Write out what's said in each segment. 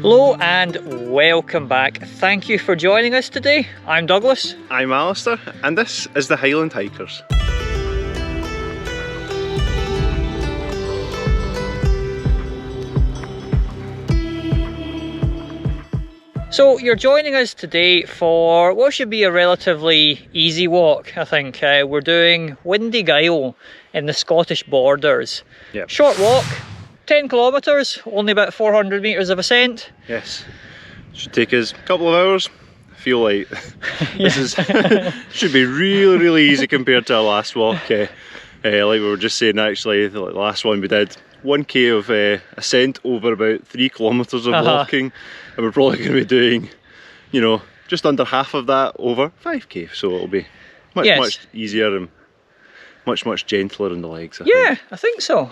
Hello and welcome back. Thank you for joining us today. I'm Douglas. I'm Alistair, and this is the Highland Hikers. So you're joining us today for what should be a relatively easy walk, I think. We're doing Windy Gyle in the Scottish borders. Yep. Short walk, 10 kilometres, only about 400 metres of ascent. Yes. Should take us a couple of hours. I feel like this is should be really easy compared to our last walk. Like we were just saying, actually, the last one we did 1k of ascent over about 3 kilometres of walking, and we're probably going to be doing, you know, just under half of that over 5k, so it'll be much easier and much gentler in the legs, I think so.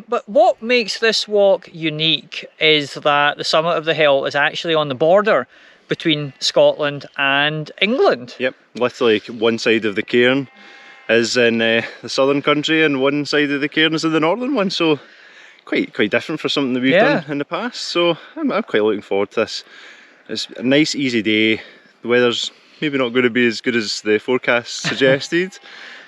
But what makes this walk unique is that the summit of the hill is actually on the border between Scotland and England. Yep, literally one side of the Cairn is in the southern country and one side of the Cairn is in the northern one, so quite different for something that we've done in the past. So I'm quite looking forward to this. It's a nice easy day. The weather's maybe not going to be as good as the forecast suggested,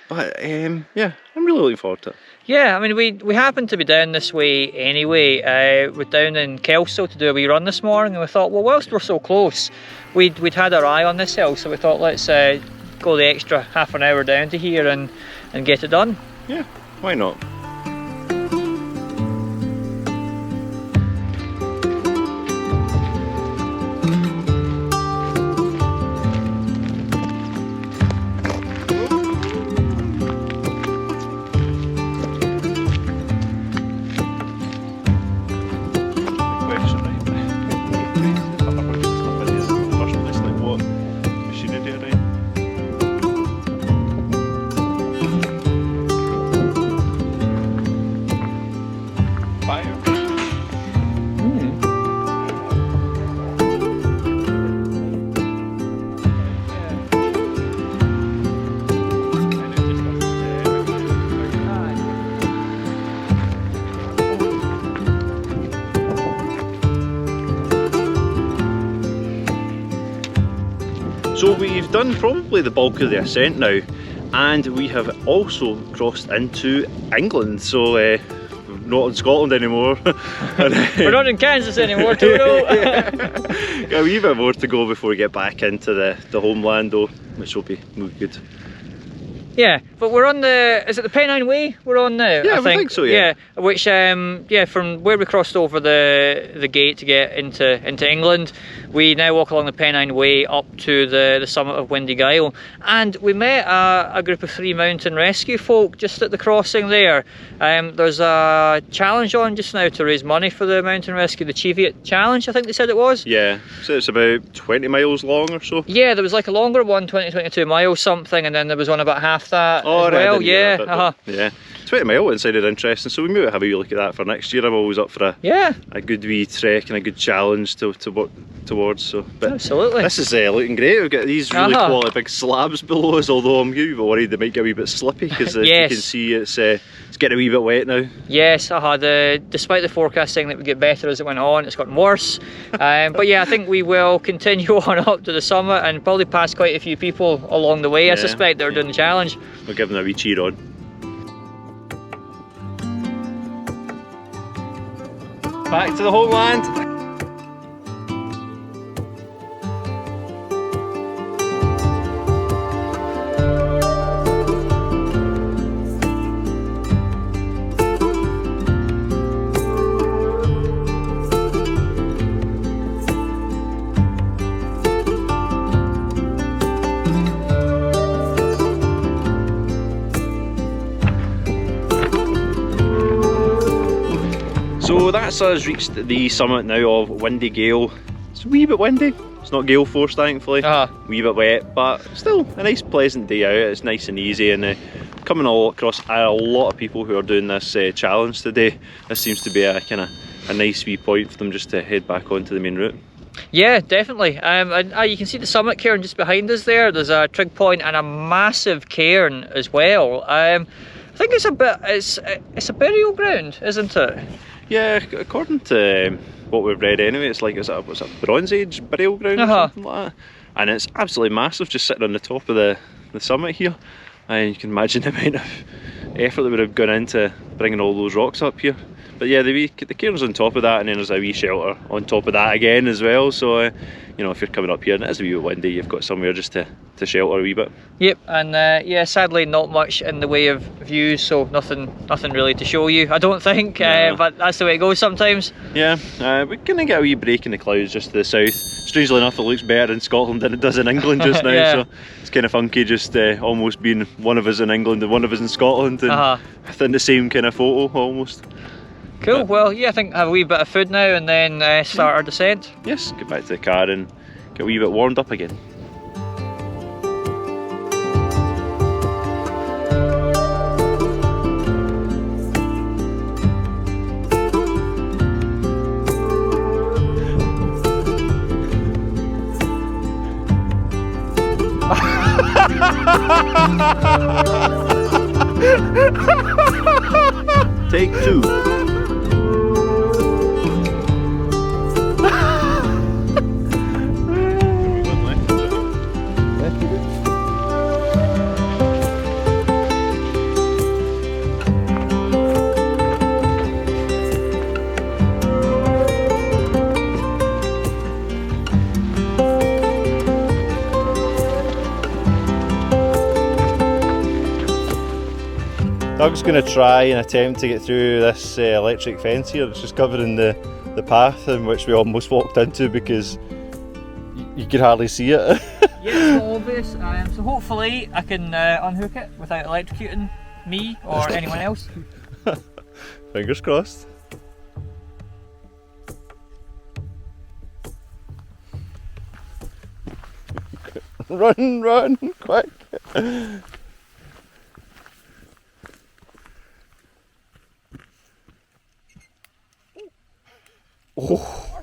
but yeah, I'm really looking forward to it. Yeah, I mean, we happened to be down this way anyway. We're down in Kelso to do a wee run this morning, and we thought, well, whilst we're so close, we'd had our eye on this hill, so we thought, let's go the extra half an hour down to here and get it done. Yeah, why not? So we've done probably the bulk of the ascent now, and we have also crossed into England, so we're not in Scotland anymore. We're not in Kansas anymore, Toro. A wee bit more to go before we get back into the homeland though, which will be good. Yeah, but we're on is it the Pennine Way we're on now? Yeah, I think so, yeah. Which, from where we crossed over the gate to get into England, we now walk along the Pennine Way up to the summit of Windy Gyle. And we met a group of 3 mountain rescue folk just at the crossing there. There's a challenge on just now to raise money for the mountain rescue, the Cheviot challenge, I think they said it was. Yeah, so it's about 20 miles long or so. Yeah, there was like a longer one, 22 miles something, and then there was one about half that as well. Yeah. 20 mile inside is interesting, so we might have a wee look at that for next year. I'm always up for a good wee trek and a good challenge to work towards. So, but absolutely, this is looking great. We've got these really quality big slabs below us, although I'm a wee bit worried they might get a wee bit slippy because you can see it's getting a wee bit wet now. Yes, despite the forecast saying that it would get better as it went on, it's gotten worse. But yeah, I think we will continue on up to the summit and probably pass quite a few people along the way, I suspect, that are doing the challenge. We'll give them a wee cheer on. Back to the homeland. So that's us reached the summit now of Windy Gyle. It's a wee bit windy. It's not gale force, thankfully. Wee bit wet, but still a nice pleasant day out. It's nice and easy, and coming all across a lot of people who are doing this challenge today. This seems to be a nice wee point for them just to head back onto the main route. Yeah, definitely. You can see the summit cairn just behind us there. There's a trig point and a massive cairn as well. I think it's a burial ground, isn't it? Yeah, according to what we've read anyway, it's like, what's it, Bronze Age burial ground or something like that? And it's absolutely massive, just sitting on the top of the summit here. And you can imagine the amount of effort that would have gone into bringing all those rocks up here. But yeah, the cairn's on top of that, and then there's a wee shelter on top of that again as well. So you know, if you're coming up here and it is a wee bit windy, you've got somewhere just to shelter a wee bit. Yep, and yeah, sadly not much in the way of views, so nothing really to show you, I don't think. But that's the way it goes sometimes. Yeah, we kind of get a wee break in the clouds just to the south. Strangely enough, it looks better in Scotland than it does in England just now. Yeah. So it's kind of funky, just almost being one of us in England and one of us in Scotland, and within the same kind of photo almost. Cool, well yeah, I think have a wee bit of food now and then start our descent. Yes, get back to the car and get a wee bit warmed up again. Take 2. Doug's going to try and attempt to get through this electric fence here. It's just covering the path in which we almost walked into because you could hardly see it. Yeah, it's not obvious, so hopefully I can unhook it without electrocuting me or anyone else. Fingers crossed. Run, quick! Oh,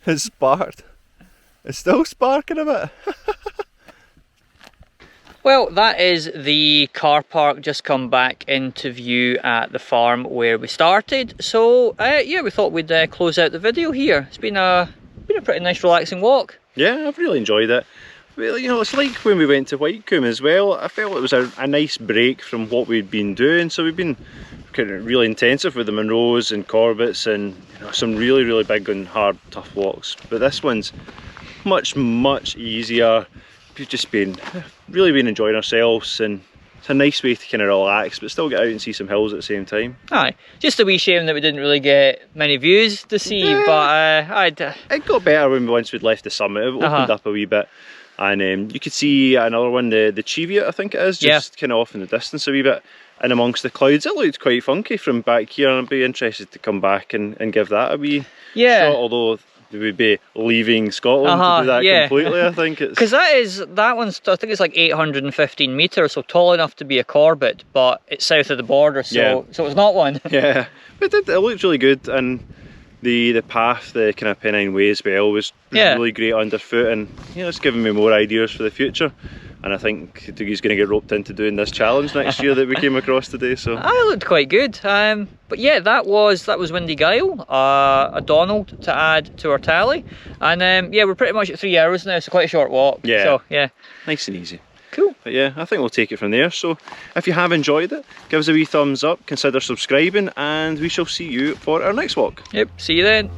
it's sparked. It's still sparking a bit. Well, that is the car park just come back into view at the farm where we started. So yeah, we thought we'd close out the video here. It's been a pretty nice relaxing walk. Yeah, I've really enjoyed it. Well, you know, it's like when we went to Whitecombe as well. I felt it was a nice break from what we'd been doing. So we've been kind of really intensive with the Munros and Corbetts and, you know, some really big and hard, tough walks. But this one's much easier. We've just really been enjoying ourselves, and it's a nice way to kind of relax but still get out and see some hills at the same time. Aye, just a wee shame that we didn't really get many views to see, yeah. But it got better once we'd left the summit. It opened up a wee bit, and you could see another one, the Cheviot I think it is, just kind of off in the distance a wee bit and amongst the clouds. It looked quite funky from back here, and I'd be interested to come back and give that a wee shot, although we would be leaving Scotland to do that completely. I think it's because that one's, I think it's like 815 metres, so tall enough to be a Corbett, but it's south of the border, so it's not one. Yeah, but it looked really good, and the path, the kind of Pennine Way as well, was really great underfoot, and you know, it's given me more ideas for the future. And I think Dougie's going to get roped into doing this challenge next year that we came across today. So I looked quite good. But yeah, that was Windy Gyle, a Donald to add to our tally. And yeah, we're pretty much at 3 hours now, so quite a short walk. Yeah. So yeah, nice and easy. Cool. But yeah, I think we'll take it from there. So if you have enjoyed it, give us a wee thumbs up, consider subscribing, and we shall see you for our next walk. Yep, see you then.